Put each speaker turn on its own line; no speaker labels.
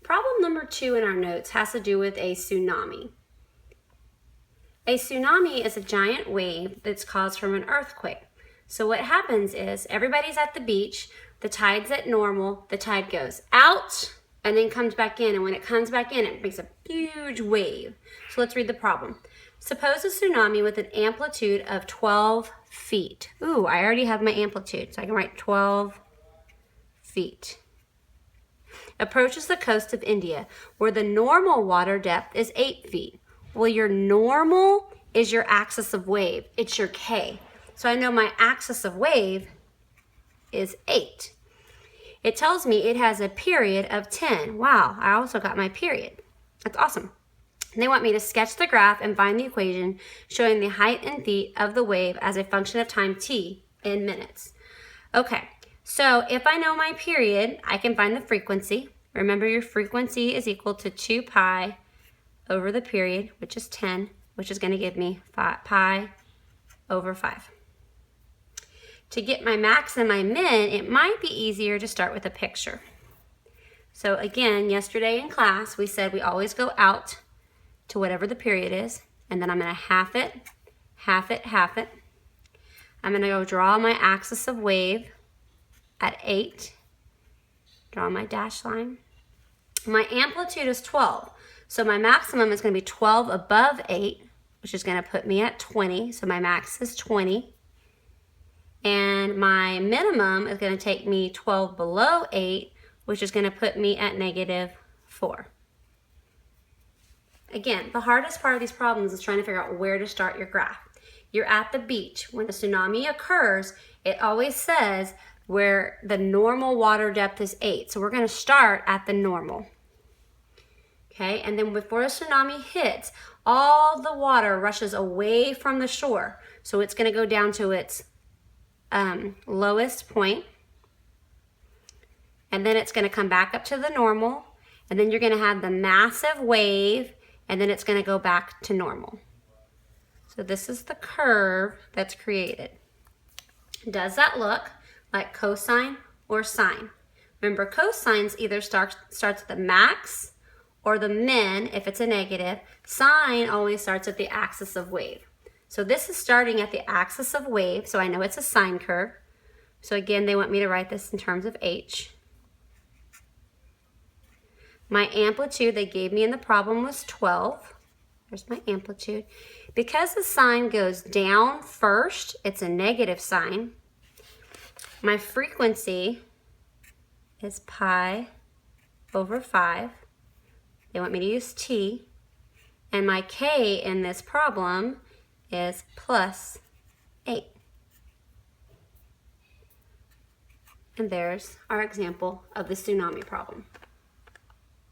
Problem number 2 in our notes has to do with a tsunami. A tsunami is a giant wave that's caused from an earthquake. So what happens is everybody's at the beach, the tide's at normal, the tide goes out and then comes back in, and when it comes back in, it makes a huge wave. So let's read the problem. Suppose a tsunami with an amplitude of 12 feet. Ooh, I already have my amplitude, so I can write 12 feet. Approaches the coast of India, where the normal water depth is 8 feet. Well, your normal is your axis of wave. It's your K. So I know my axis of wave is 8. It tells me it has a period of 10. Wow, I also got my period. That's awesome. They want me to sketch the graph and find the equation showing the height in feet of the wave as a function of time t in minutes. Okay, so if I know my period, I can find the frequency. Remember, your frequency is equal to 2 pi over the period, which is 10, which is going to give me pi over 5. To get my max and my min, it might be easier to start with a picture. So again, yesterday in class, we said we always go out to whatever the period is, and then I'm going to half it, half it, half it. I'm going to go draw my axis of wave at 8, draw my dash line. My amplitude is 12, so my maximum is going to be 12 above 8, which is going to put me at 20, so my max is 20. And my minimum is going to take me 12 below 8, which is going to put me at -4. Again, the hardest part of these problems is trying to figure out where to start your graph. You're at the beach. When a tsunami occurs, it always says where the normal water depth is 8. So we're going to start at the normal. Okay, and then before a tsunami hits, all the water rushes away from the shore. So it's going to go down to its lowest point, and then it's going to come back up to the normal, and then you're going to have the massive wave, and then it's going to go back to normal. So this is the curve that's created. Does that look like cosine or sine? Remember, cosines either starts at the max or the min if it's a negative. Sine always starts at the axis of wave. So this is starting at the axis of wave, so I know it's a sine curve. So again, they want me to write this in terms of h. My amplitude they gave me in the problem was 12. There's my amplitude. Because the sign goes down first, it's a negative sign. My frequency is pi over 5. They want me to use t. And my k in this problem is +8. And there's our example of the tsunami problem.